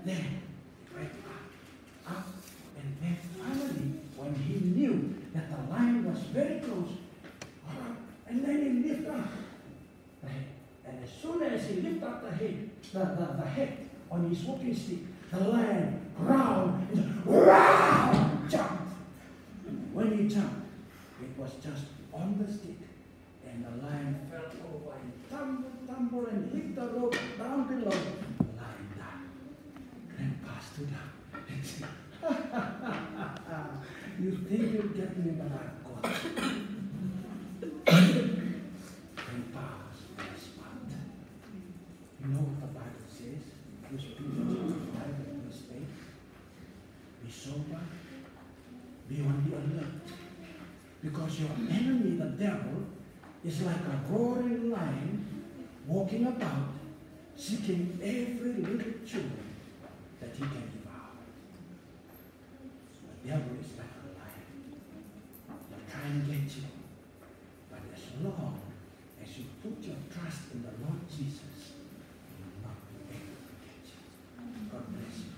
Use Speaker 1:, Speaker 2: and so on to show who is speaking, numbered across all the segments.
Speaker 1: then he went up, and then finally, when he knew that the lion was very close, and then he lifted up the head. And as soon as he lifted up the head, the head on his walking stick, the lion growled and jumped. When he jumped, it was just on the stick, and the lion fell over and tumbled and hit the road down below. The lion died. Grandpa stood up and said, "You think you'll get me, but I've got you." Grandpa was very smart. You know what the Bible says? First Peter 5:8. Be sober, be on the alert, because your enemy, the devil, is like a roaring lion walking about, seeking every little children that he can devour. The devil is like a lion. He'll try and get you. But as long as you put your trust in the Lord Jesus, he will not be able to get you. God bless you.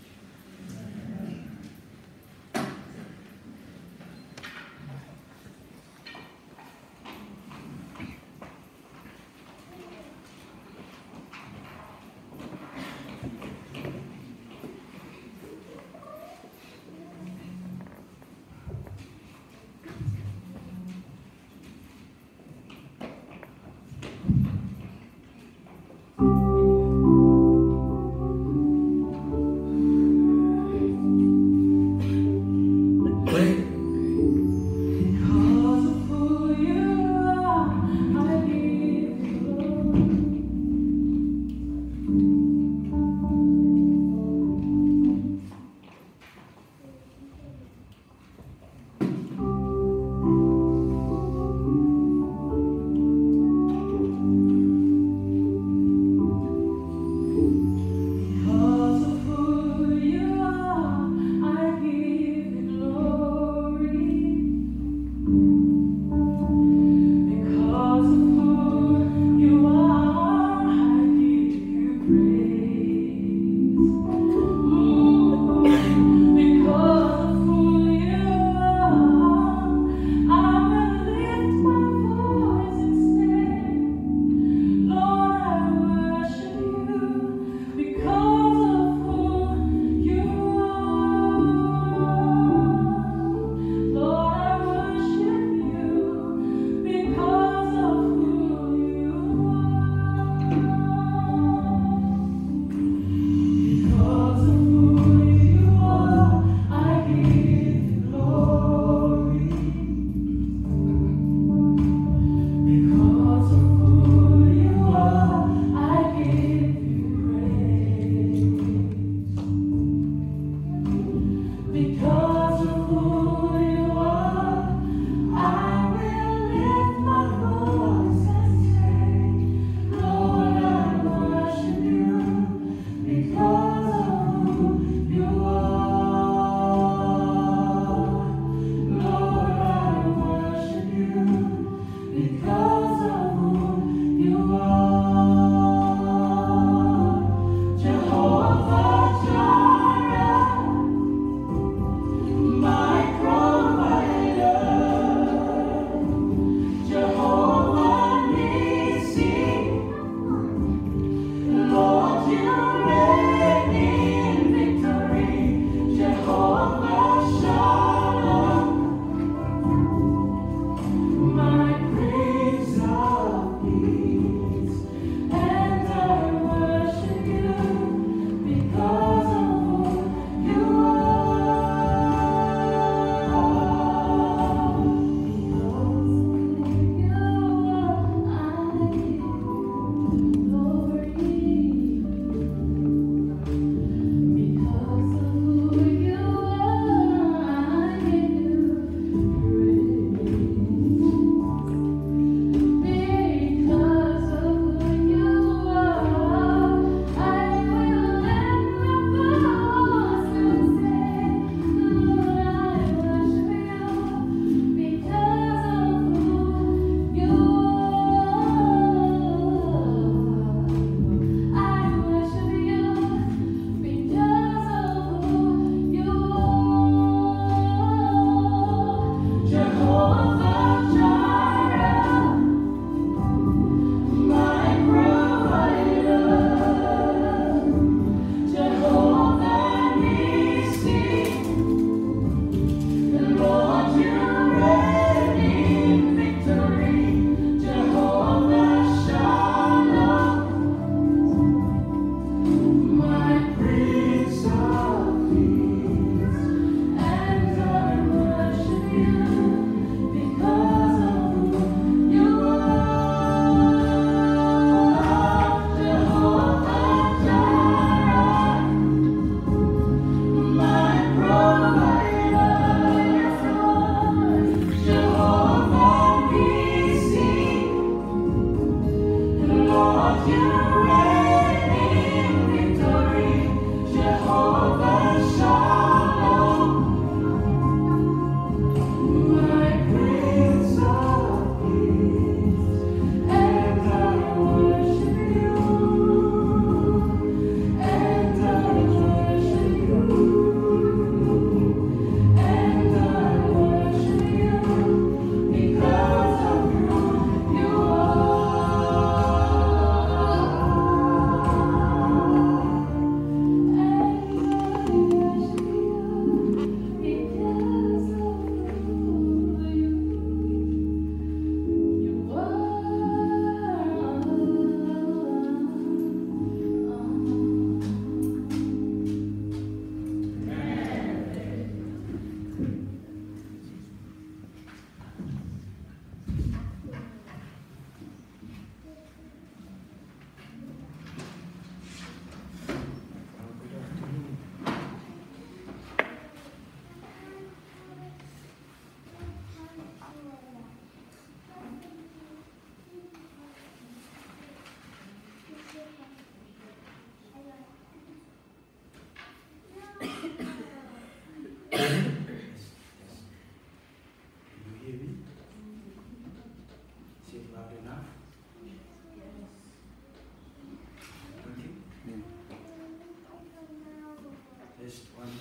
Speaker 1: Test 1, 2,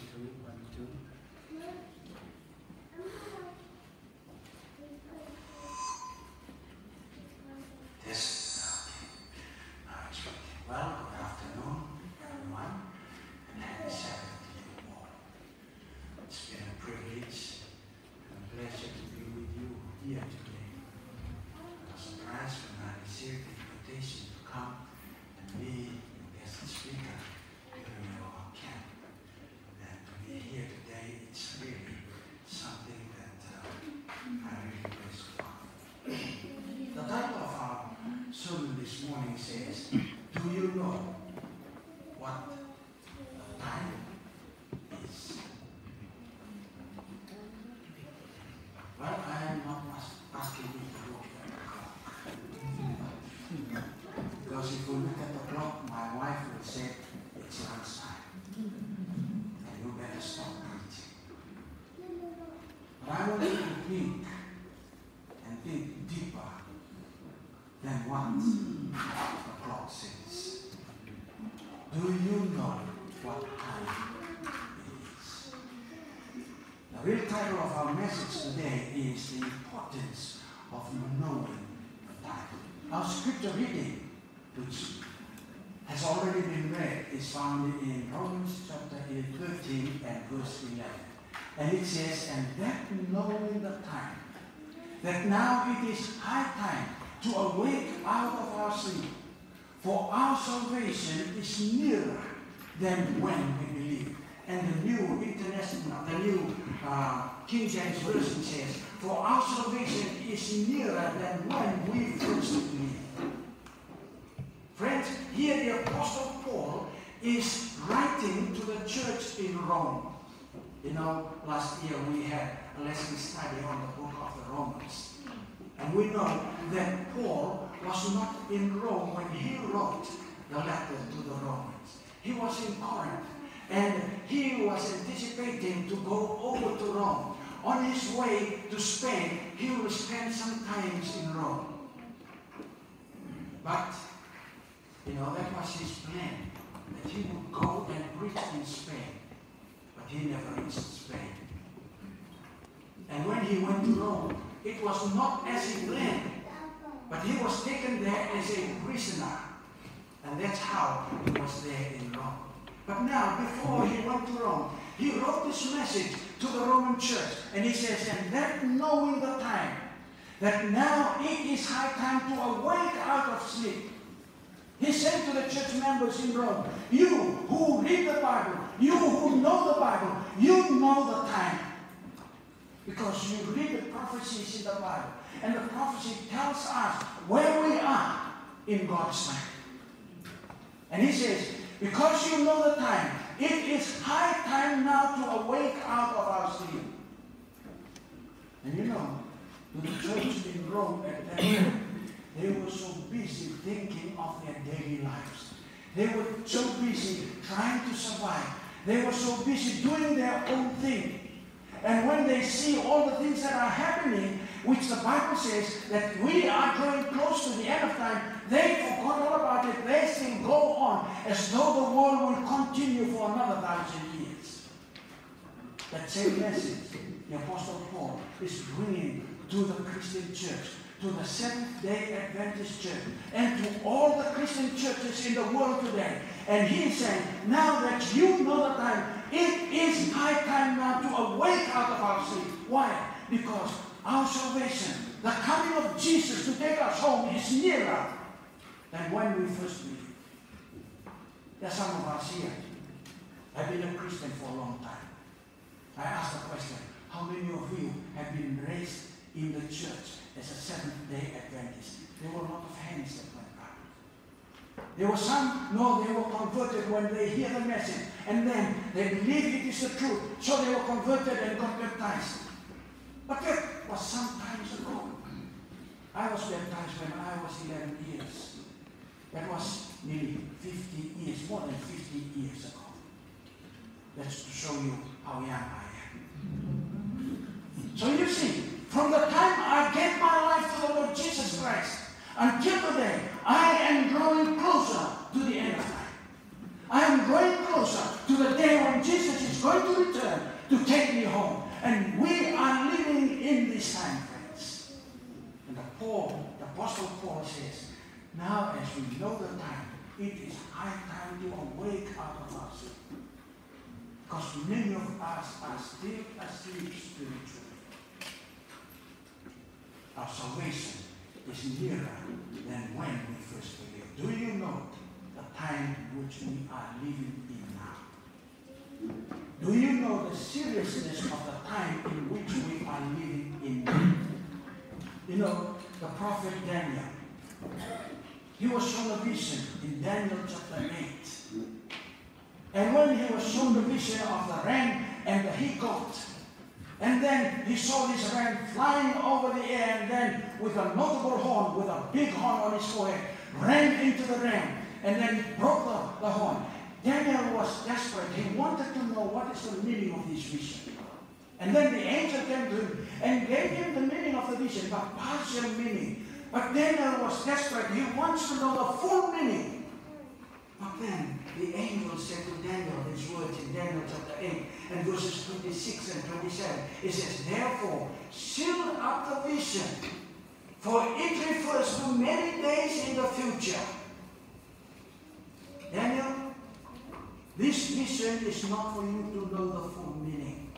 Speaker 1: 1, 2. Test. Okay. Now it's working. Well, good afternoon, everyone, and happy Sabbath to you all. It's been a privilege and a pleasure to be with you here today. I was surprised when I received the invitation to come and be your guest speaker during your camp. And to be here today, it's really something that I really praise God. The title of our sermon this morning says, do you know what the time is? Well, I am not asking you to look at the clock. Because if you look at the clock, my wife would say, it's lunchtime. And you better stop preaching. But I want you to think and think deeper than what the clock says. Do you know what time it is? The real title of our message today is the importance of knowing the time. Our scripture reading, which has already been read, is found in Romans chapter 13 and verse 11. And it says, and that knowing the time, that now it is high time to awake out of our sleep, for our salvation is nearer than when we believe. And the New International, the New King James Version says, for our salvation is nearer than when we first believed. Friends, here the Apostle Paul is writing to the church in Rome. You know, last year we had a lesson study on the book of the Romans. And we know that Paul was not in Rome when he wrote the letter to the Romans. He was in Corinth. And he was anticipating to go over to Rome. On his way to Spain, he will spend some time in Rome. But, you know, that was his plan, that he would go and preach in Spain. But he never reached Spain. And when he went to Rome, it was not as he planned, but he was taken there as a prisoner. And that's how he was there in Rome. But now, before he went to Rome, he wrote this message to the Roman church. And he says, and that knowing the time, that now it is high time to awake out of sleep. He said to the church members in Rome, you who read the Bible, you who know the Bible, you know the time. Because you read the prophecies in the Bible. And the prophecy tells us where we are in God's time. And he says, because you know the time, it is high time now to awake out of our sleep. And you know, the church in Rome at that time, they were so busy thinking of their daily lives. They were so busy trying to survive. They were so busy doing their own thing. And when they see all the things that are happening, which the Bible says that we are drawing close to the end of time, they forgot all about it. They still go on as though the world will continue for another 1,000 years. That same message the Apostle Paul is bringing to the Christian church, to the Seventh-day Adventist church, and to all the Christian churches in the world today. And he is saying, now that you know the time, it is high time now to awake out of our sleep. Why? Because our salvation, the coming of Jesus to take us home, is nearer than when we first believed. There are some of us here. I've been a Christian for a long time. I asked the question, how many of you have been raised in the church as a Seventh-day Adventist? There were a lot of hands that went up. There were some, no, they were converted when they hear the message, and then they believe it is the truth, so they were converted and got baptized. But that was some times ago. I was baptized when I was 11 years. That was nearly 50 years, more than 50 years ago. That's to show you how young I am. So you see, from the time I gave my life to the Lord Jesus Christ until today, I am growing closer to the end of time. I am growing closer to the day when Jesus going to return to take me home. And we are living in this time, friends. And the Apostle Paul says, now as we know the time, it is high time to awake out of our sleep. Because many of us are still asleep spiritually. Our salvation is nearer than when we first believed. Do you know the time in which we are living in now? Do you know the seriousness of the time in which we are living in now? You know, the prophet Daniel, he was shown a vision in Daniel chapter 8. And when he was shown the vision of the ram and the he-goat, and then he saw this ram flying over the air, and then with a notable horn, with a big horn on his forehead, ran into the ram, and then broke the horn. Daniel was desperate. He wanted to know what is the meaning of this vision. And then the angel came to him and gave him the meaning of the vision, but partial meaning. But Daniel was desperate. He wants to know the full meaning. But then the angel said to Daniel these words in Daniel chapter 8 and verses 26 and 27. It says, therefore, seal up the vision, for it refers to many days in the future. Daniel, this vision is not for you to know the full meaning.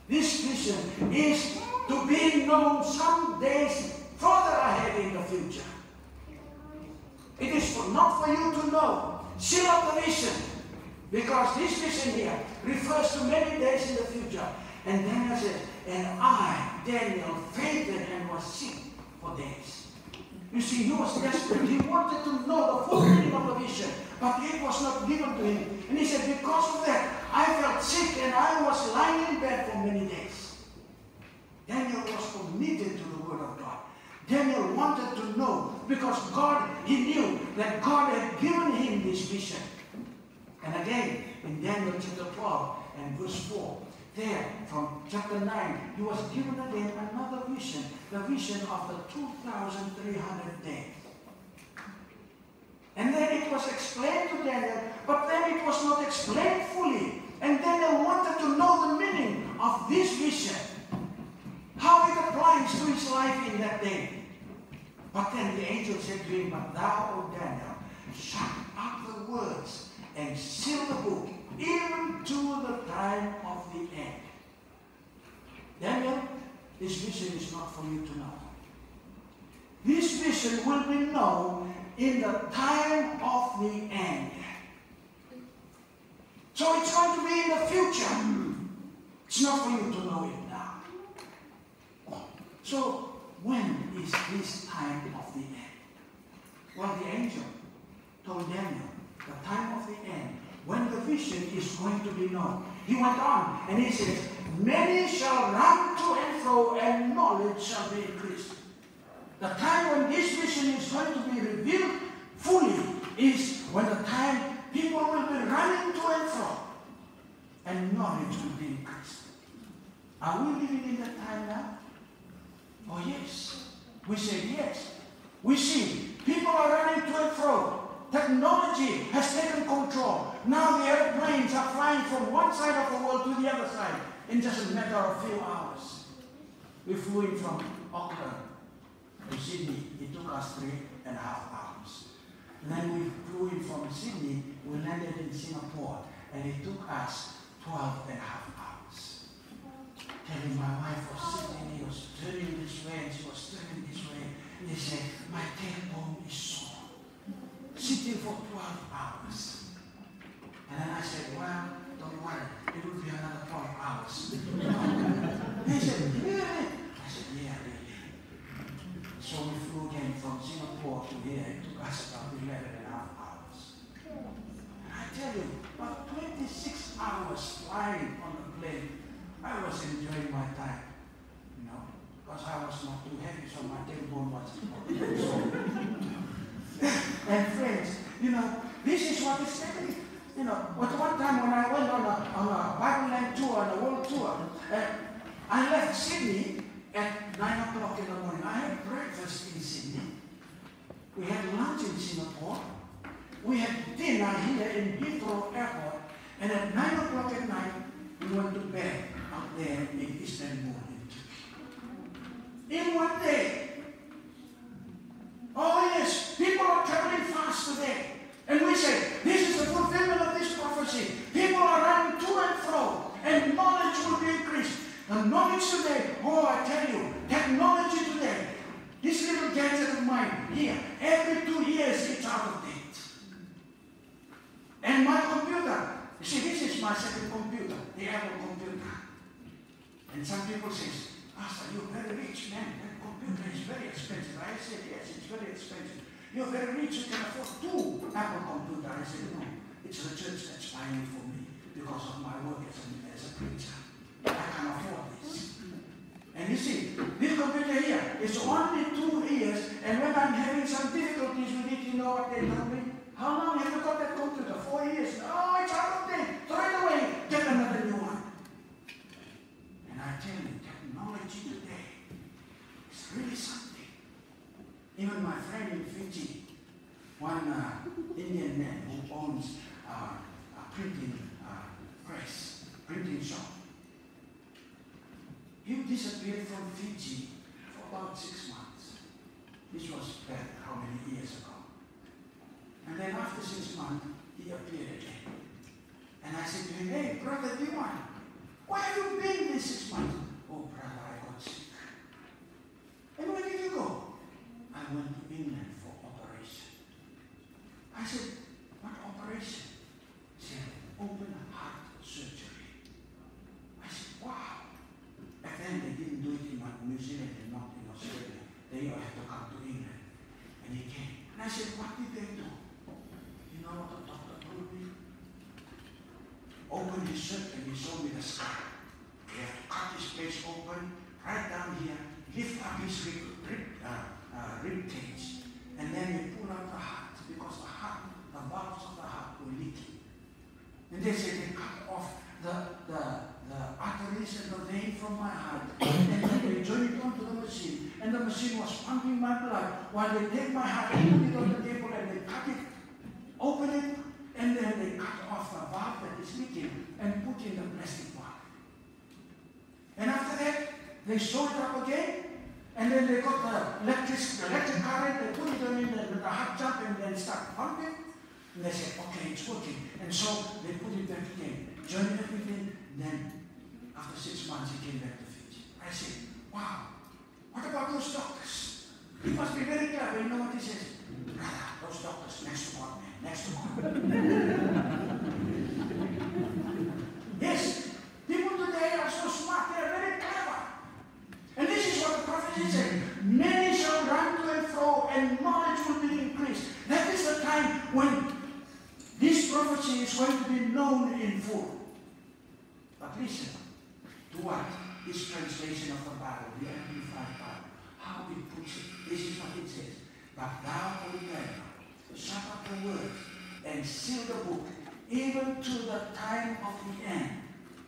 Speaker 1: This vision is to be known some days further ahead in the future. It is not for you to know. Seal up the vision. Because this vision here refers to many days in the future. And Daniel says, and I, Daniel, fainted and was sick for days. You see, he was desperate. He wanted to know the full meaning of the vision. But it was not given to him. And he said, because of that, I felt sick and I was lying in bed for many days. Daniel was committed to the word of God. Daniel wanted to know because he knew that God had given him this vision. And again, in Daniel chapter 12 and verse 4, there from chapter 9, he was given again another vision, the vision of the 2,300 days. And then it was explained to Daniel, but then it was not explained fully. And Daniel wanted to know the meaning of this vision, how it applies to his life in that day. But then the angel said to him, but thou, O Daniel, shut up the words and seal the book, even to the time of the end. Daniel, this vision is not for you to know. This vision will be known in the time of the end. So it's going to be in the future. It's not for you to know it now. So when is this time of the end? Well, the angel told Daniel the time of the end, when the vision is going to be known. He went on and he says, many shall run to and fro, and knowledge shall be increased. The time when this vision is going to be revealed fully is when the time people will be running to and fro, and knowledge will be increased. Are we living in that time now? Oh yes. We say yes. We see people are running to and fro. Technology has taken control. Now the airplanes are flying from one side of the world to the other side in just a matter of a few hours. We flew in from Auckland to Sydney. It took us 3.5 hours. And then we flew in from Sydney. We landed in Singapore, and it took us 12.5 hours. Telling my wife was sitting, he was turning this way, and she was turning this way. And he said, my tailbone is sore. Sitting for 12 hours. And then I said, well, don't worry, it will be another 12 hours. He said, really? I said, yeah, really. So we flew again from Singapore to here. It took us about 11.5 hours. And I tell you, about 26 hours flying on the plane, I was enjoying my time, you know, because I was not too heavy, so my tailbone was And friends, you know, this is what is happening. You know, but one time when I went on a Bible land tour, on a world tour, I left Sydney at 9 o'clock in the morning. I had breakfast in Sydney. We had lunch in Singapore. We had dinner here in Heathrow Airport. And at 9 o'clock at night, he went to bed out there in Istanbul, in Turkey. In one day. Oh yes, people are traveling fast today. And we say, this is the fulfillment of this prophecy. People are running to and fro, and knowledge will be increased. The knowledge today, oh I tell you, technology today, this little gadget of mine here, every 2 years it's out of date. And my computer, you see, this is my second computer, the Apple computer. And some people say, Pastor, you're very rich, man. That computer is very expensive. I said, yes, it's very expensive. You're very rich, you can afford 2 Apple computers. I said, no, it's the church that's buying it for me because of my work as a preacher. I can afford this. And you see, this computer here is only 2 years, and when I'm having some difficulties with it, you know what they tell me? How long have you got that computer? 4 years. Oh, it's out of date. Throw it away. Get another new one. And I tell you, technology today is really something. Even my friend in Fiji, one Indian man who owns a printing press, printing shop, he disappeared from Fiji for about 6 months. This was back how many years ago. And then after 6 months, he appeared again. And I said to him, hey, brother Diwan, where have you been these 6 months? Oh, brother, I got sick. And where did you go? I went to England for operation. I said, what operation? He said, open heart surgery. I said, wow. Back then they didn't do it in New Zealand and not in Australia. They all had to come to England. And he came. And I said, what did they do? You know what the doctor told me? Open his shirt and he showed me the scar. You have to cut his face open, right down here, lift up his rib cage, and then you pull out the heart, because the heart, the valves of the heart were leaking. And they said they cut off the arteries and the vein from my heart, and then they joined it onto the machine, and the machine was pumping my blood while they take my heart and put it on the table and they cut it, open it, and then they cut off the valve that is leaking and put in the plastic bag. And after that, they sew it up again, and then they got the electric current, they put it on in the heart jump and then start pumping. And they said, okay, it's working. And so they put it back again, joined everything. Then after 6 months, he came back to Fiji. I said, wow, what about those doctors? He must be very clever. You know what he says? Brother, those doctors, next to God, man, next to God. Yes, people today are so smart, they are very clever. And this is what the prophet is saying. Many shall run to and fro, and knowledge will be increased. That is the time when this prophecy is going to be known in full. But listen to what this translation of the Bible, the Amplified Bible, how it puts it. This is what it says. But thou, O Daniel, shut up the word and seal the book, even to the time of the end.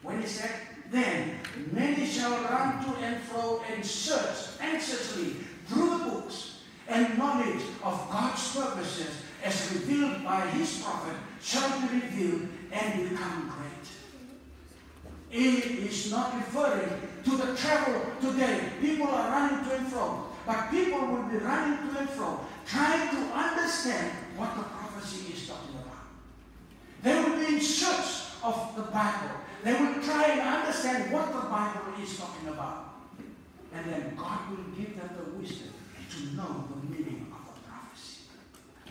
Speaker 1: When he said, then many shall run to and fro and search anxiously through the books, and knowledge of God's purposes as revealed by his prophet shall be revealed and become great. It is not referring to the travel today. People are running to and fro, but people will be running to and fro, trying to understand what the prophecy is talking about. They will be in search of the Bible. They will try and understand what the Bible is talking about. And then God will give them the wisdom to know the meaning of the prophecy.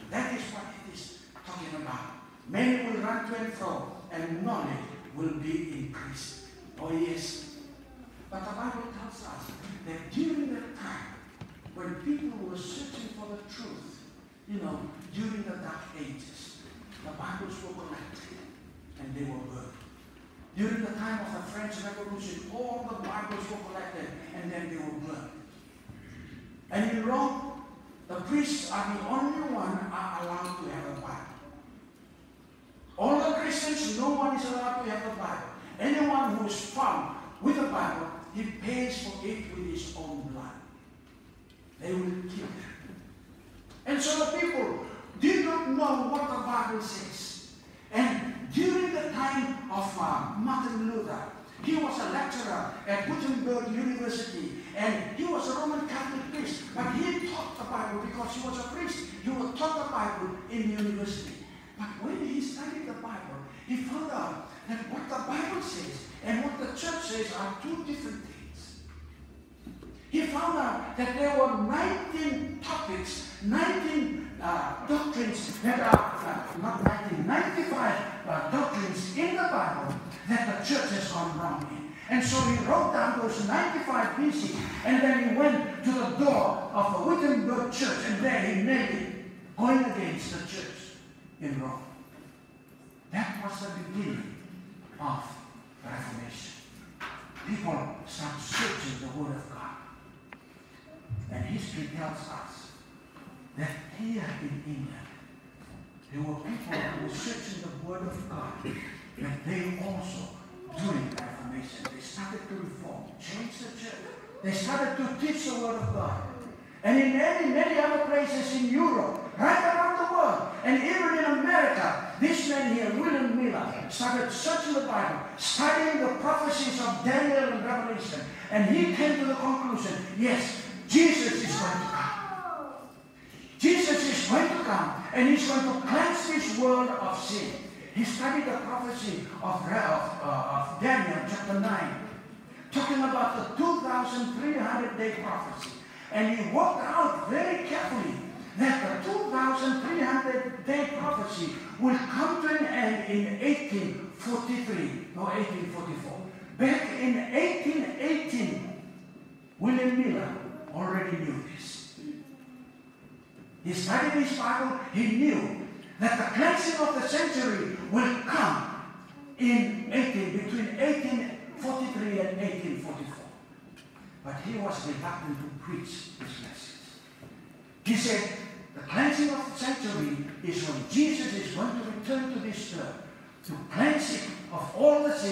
Speaker 1: And that is what it is talking about. Many will run to and fro, and knowledge will be increased. Oh yes. But the Bible tells us that during that time, when people were searching for the truth, during the Dark Ages, the Bibles were collected and they were burned. During the time of the French Revolution, all the Bibles were collected and then they were burned. And in Rome, the priests are the only one are allowed to have a Bible. All the Christians, no one is allowed to have a Bible. Anyone who is found with a Bible, he pays for it with his own blood. They will kill them. And so the people did not know what the Bible says. And during the time of Martin Luther, He was a lecturer at Wittenberg University, and he was a Roman Catholic priest, but he taught the Bible because he was a priest. He would taught the Bible in university. But when he studied the Bible, he found out that what the Bible says and what the church says are two different things. He found out that there were 19 topics, 19 doctrines that are, not 19, 95 doctrines in the Bible that the church has gone wrong in. And so he wrote down those 95 pieces, and then he went to the door of the Wittenberg church, and there he nailed it, going against the church in Rome. That was the beginning of the Reformation. People start searching the Word of God. And history tells us that here in England, there were people who were searching the Word of God, that they also, during the Reformation, they started to reform, change the church. They started to teach the Word of God. And in many other places in Europe, right around the world, and even in America, this man here, William Miller, started searching the Bible, studying the prophecies of Daniel and Revelation, and he came to the conclusion, yes, Jesus is going to come. Jesus is going to come, and he's going to cleanse this world of sin. He studied the prophecy of Daniel chapter 9, talking about the 2,300-day prophecy. And he worked out very carefully that the 2,300-day prophecy will come to an end in 1843 or 1844. Back in 1818, William Miller already knew this. He studied his Bible. He knew that the cleansing of the century will come in between 1843 and 1844. But he was reluctant to preach this message. He said, the cleansing of the century is when Jesus is going to return to this earth to cleanse it of all the sin.